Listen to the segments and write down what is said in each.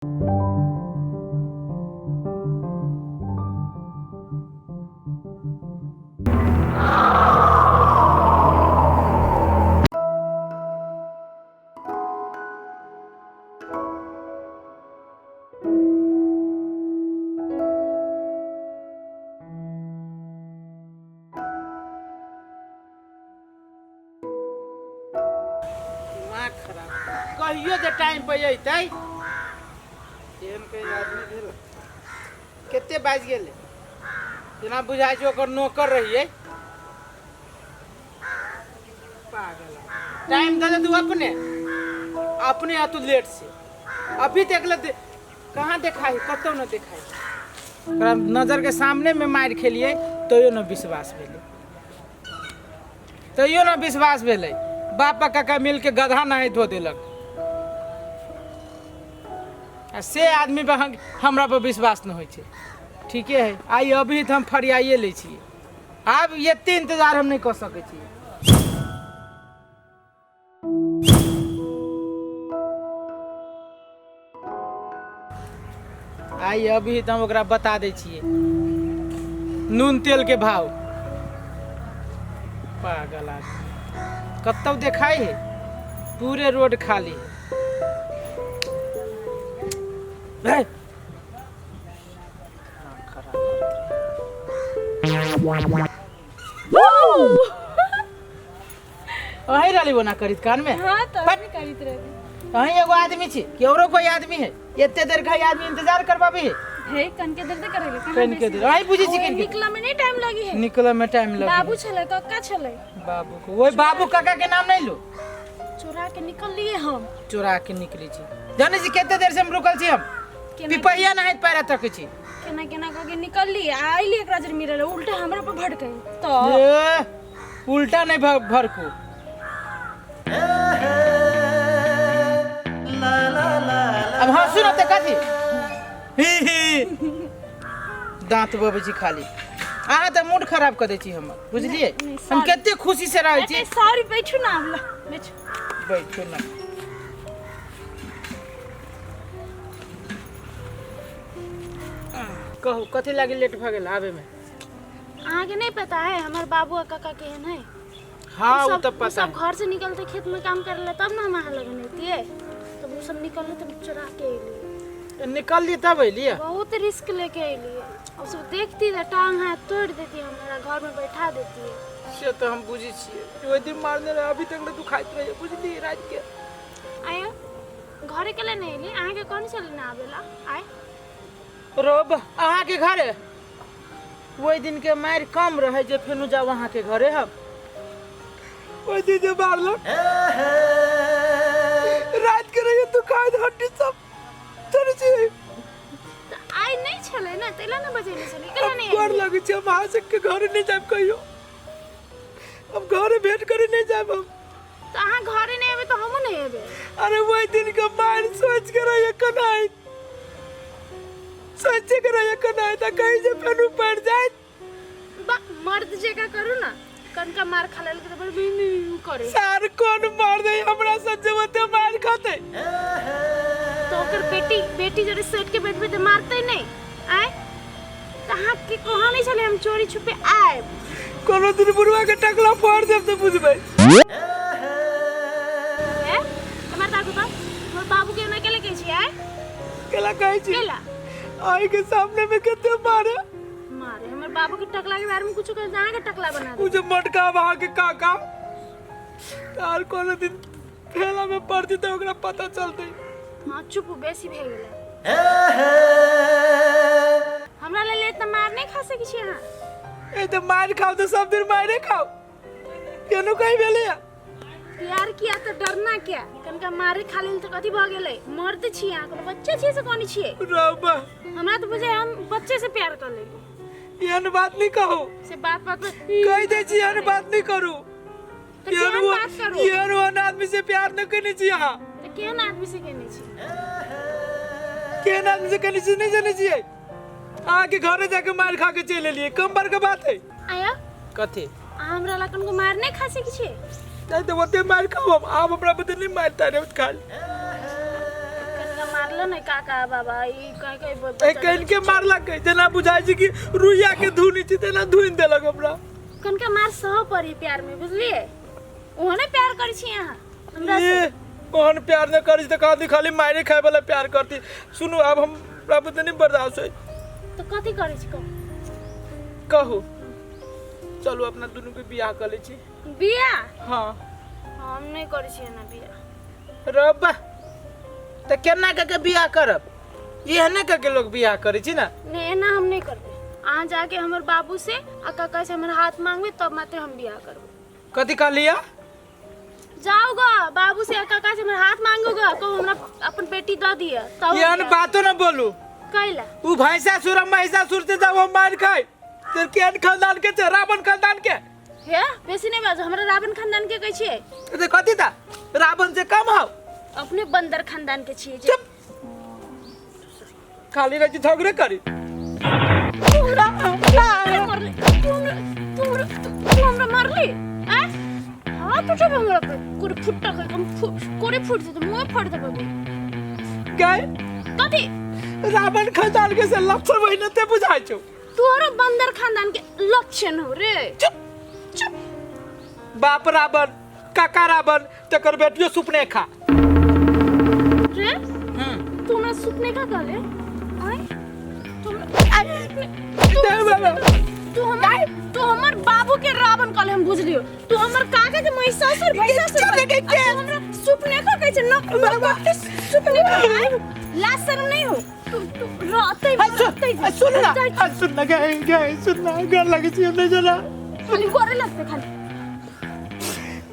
कहियो जे टाइम पे अइतै एहन के आदमी भेल केते बाज गेलै जेना बुझाइ छै ओकर नौकर रहिए पागल टाइम दे तू अपने आ तू लेट से अभी तक ले कहाँ देखाई कतौ न देखाई ओकरा नजर के सामने में मार खेलिए तैयो न विश्वास भेलै बापा काका मिल के गधा नहीं धो देलक से आदमी पे हमरा पर विश्वास न होइ छै। ठीके है आई अभी तो हम फरियाइए ले छी अब एते इंतजार हम नहीं कर सकै छी। आई अभी तो हम ओकरा बता दै छियै नून तेल के भाव। पागल आदमी कतौ देखाई है पूरे रोड खाली है। अहीं रहली बना करित कान में। हां त अभी करित रहली। अहीं एगो आदमी छी कि औरो कोई आदमी है एते देर का आदमी इंतजार करबाबी है हे कन के देर करेले कन के देर अहीं बुझी छी कन के निकला में नहीं टाइम लगी है निकला में टाइम लगी। बाबू छले कक्का छले बाबू को ओए बाबू काका के नाम नहीं लो चोरा के निकल लिए हम चोरा के निकली छी जाने छी केते देर से हम रुकल छी हम पिपहिया नहीं पैरा तक छी केना केना क के निकल लिए आइली एकरा जर मिरल उल्टा हमरा पर भड़के तो उल्टा नहीं भड़को अब हाँ सुनो ते कथी दांत बबे छी खाली अहाँ तो मूड खराब कर दे छी हम बुझलिए हम केते खुशी से रहै छी। सॉरी बैठू ना बैठो ना कहो कथी लागी लेट भ गेल आवे में अहाँ के नहीं पता है हमार बाबू और काका केहन है। हाँ वो तो पता सब घर से निकलते खेत में काम कर ले तब ना हम वहाँ लगन होती है तब वो सब निकलने तब चुरा के लिए निकल ली तब लिए बहुत रिस्क लेके लिए और सब देखती है टांग हाथ तोड़ देती है हमारा घर में बैठा देती है। से तो हम बुझी छिए ओइ दिन मारने रहे अभी तक तू खाइत रहे बुझली रात के आया घरे के लिए नहीं ली आगे के कौन चले ना आवेला आए रोब अहाँ के घरे ओइ दिन के मार कम रहे जे फेनु जा वहां के घरे हम ओइ दिन जे मारलो रात के रहे तू खाइत हड्डी सब तोरे छी आई नहीं छले ना तेला ना बजेले छले केला नहीं गोर लगे छी हम से के घरे नहीं जाब कहियो हम घरे भेंट करे नहीं जाब हम तो अहाँ घरे नहीं आवे तो हमहु नहीं आवे। अरे ओइ दिन के मार सोच के रहे कनाई सोच के रहे कनाई त कहीं जे फेनु पड़ जाए मर्द जगह करू ना कन का मार खा ले तो बड़ी करे सार कौन मार दे हमरा सजवते मार खाते तो ओकर बेटी जरे सेट के बेट पे मारते ही नहीं आए कहां के कहां नहीं चले हम चोरी छुपे आए कोनो दिन बुढ़वा के टकला फोड़ देब तो बुझबै है तुम्हार दादू तो मोर बाबू के ना केले कहै छी आए केला कहै छी केला आई के सामने में केते मारे हमर बाबू के टकला के बारे में कुछ कर जहां के टकला बना दे मुझे मटका वहां के काका तार कोनो दिन फेला में पड़ती तो ओकरा पता चलते। हां चुप बेसी भे गेले हमरा ले इतना मार नहीं खा सकी छी हां ए तो मार खाओ तो सब दिन मारे खाओ केनो कहि भेले प्यार किया तो डरना क्या कनका मारे खा लेल तो कथि भ गेले मरते छी हां कोनो बच्चा छी से कोनी छी रबा हमरा तो बुझे हम बच्चे से प्यार कर ले यहन बात नहीं कहो से बात कह दे छी यहन बात नहीं करू तो केहन बात करू यहन आदमी से प्यार न करनी छी हां तो केहन आदमी से कहने छी केहन आदमी से कहनी छी नहीं जाने छी आके घरे जाके मार खा के चले लिए कम बार के बात है आया कथि हमरा लकन को मारने खा सकी छी नहीं तो ओते मार खाओ आप अपना बदल नहीं मारता रे उठ खाल कनका मारले बोला नहीं काका बाबा ई कह ए कइन के मारला के जना बुझाई छी कि रुइया के धुनी छी तेना धुइन देलक हमरा कन के मार सह परी प्यार में बुझलिए ओहने प्यार करै छी यहां हमरा से ओहन प्यार न करी त कहा खाली मारे खाए वाला प्यार करती सुनु अब हम अब त नहीं बर्दाश्त होई तो कथि करै छी कहू चलो अपना दोनों के बियाह कर ले छी बियाह हां हम नहीं करै छी ना बियाह रब्बा त केना के बियाह करब एहने के लोग बियाह करे छी ना नहीं ना हम नहीं करबे आ जाके हमर बाबू से आ काका से हमर हाथ मांगबे तब मात्र हम बियाह करब कथि कह लिया जाओगा बाबू से काका से हमर हाथ मांगोगा को हमरा अपन बेटी द दिया तब यान बातो न बोलू कैला उ भैंसासुर महिषासुर से जब हम मार खाए तो केन खानदान के छे रावण खानदान के हे बेसी नहीं बाजो हमरा रावण खानदान के कहै छियै तो कथि था रावण से कम हो अपने बंदर खानदान के छियै चुप खाली रह झगड़े करी तू हमरा मारली हैं हाथ उठा हमरा पे कोरे फुट्टा कर हम कोरे फुट दे मुंह फाड़ दे बाबू काय कथि रावण खानदान के से लक्षण वही न ते बुझाई छौ तोरा बंदर खानदान के लक्षण हो रे चुप चुप बाप रावण काका रावण तकर बेटियो सुपने खा रे तूने सुपने का गले आय तू हमर बाबू के रावण कले हम बुझ लियो तू हमर काका के महिषासुर भैंसासुर के हमरा सुपने का कहै छै न सुपने का ला शर्म नहीं हो तू राते सुन ना गए सुन ना घर लगे छी हमने जला खाली करे लगते खाली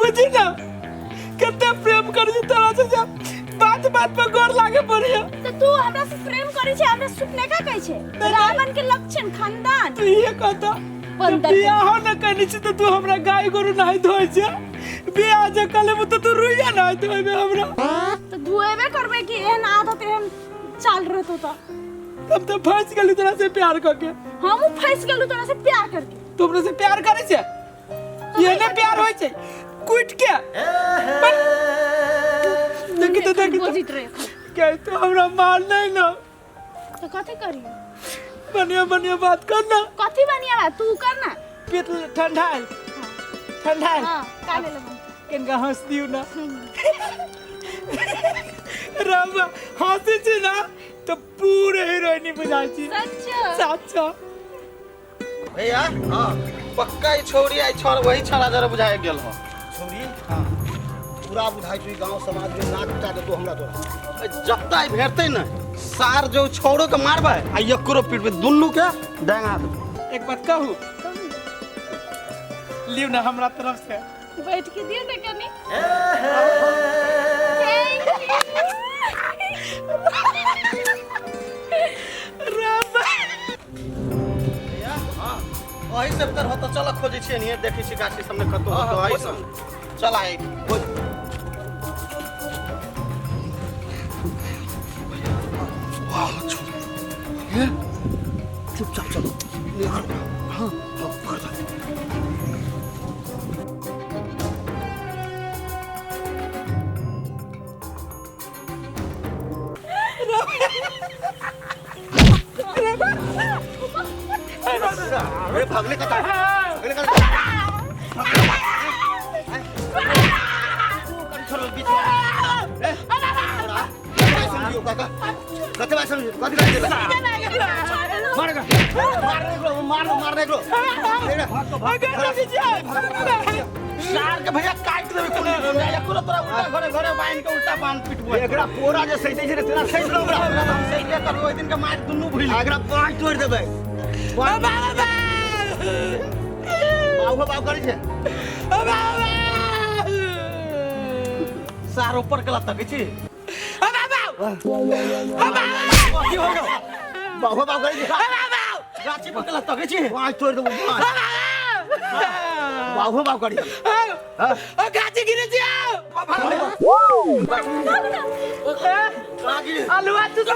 बुझी ना कितना प्रेम कर छी तोरा से बात बात पर गौर लागे पड़िया तो तू हमरा से प्रेम करै छै हमरा सुपने का कहै छै रावण के लक्षण खानदान तू ये कहता बियाह हो न कहनी छी तो तू हमरा गाय गोरु नहीं धोइ छै बियाह जे कले मु तो तू रुइया नहीं धोइबे हमरा तो धोएबे करबे कि एहन आदत एहन चाल रहतो त तब तो फंस गेली तोरा से प्यार करके हम फंस गेलु तोरा से प्यार करके तू हमरा से प्यार करे छै ये ने प्यार होय छै कुट के देख गोजित रे क्या तो हमरा मार नहीं ना तो कथि करी बढ़िया बढ़िया बात करना कथि बनिया बा तू करना पेट ठंडा हां काले लग इनका हंस दियो ना राम हंसी छी ना तो पूरे हीरोइनी बुझाई छी सच भैया हां पक्का ई छोरी आई छोर वही छड़ा जरा बुझाए गेल हो छोरी हां पूरा बुझाई छी गांव समाज में नाक उठा दे तो हमरा तोरा जत्ता ही भेटते न सार जो छोड़ो के मारबे आ एकरो पीठ पे दुन्नु के डांगा दे एक बात कहूं लियो ना हमरा तरफ से बैठ के दियो ना कनी भैया हां ओही से तर हो तो चल खोजे छी नहीं देखै छी गाछी सामने कतो तो आई सब चल आए वाह छोरी ये चुपचाप चलो हां हां पकड़ अरे भागले का कंट्रोल बीच समझियो काका कते बार समझियो कते बार मारने को सार के भैया काट देबे कोने एकरो तोरा उल्टा घरे घरे बाइन के उल्टा बांध पिटबो एकरा पोरा जे सहिते छै तेरा सहित हमरा हम सहिते करबो ओइ दिन के मार दुन्नु भूल एकरा पांच तोड़ देबे बाबा बाबा करे छै बाबा सार ऊपर कला तक छी बाबा की हो गयो बाबा करे छै बाबा गाछी पर कला तक छी पांच तोड़ देबो बाबू बाबू करी ओ गाछी गिरे छी अलवा तू तो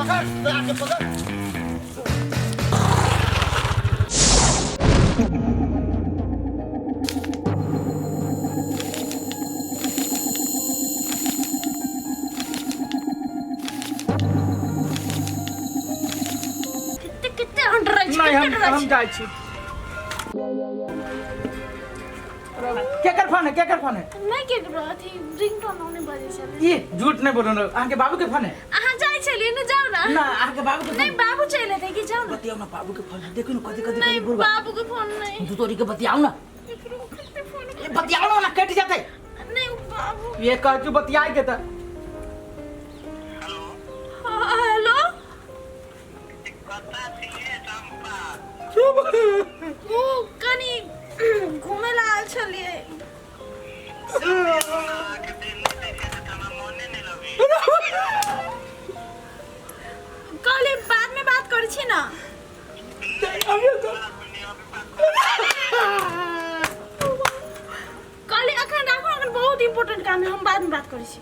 पकड़ तो आके पकड़ कितने अंडर रही नहीं हम जाए छी केकर फोन है मैं के रहा थी रिंगटोन होने बजे से ये झूठ नहीं बोल रहा आके बाबू के फोन है अहाँ जाई छलिए न जाओ ना ना आके बाबू के नहीं बाबू चले थे कि जाओ ना बतियाओ ना बाबू के फोन है देखो ना कदी नहीं बाबू के फोन नहीं तू तोरी के बतियाओ ना ये बतियाओ ना कट जाते नहीं बाबू ये कह तू बतियाई के त हेलो वो कनी घूमे ला आल छलिए कल बाद में बात करी छी ना कल अखन राखो अखन बहुत इम्पोर्टेंट काम है हम बाद में बात करी छी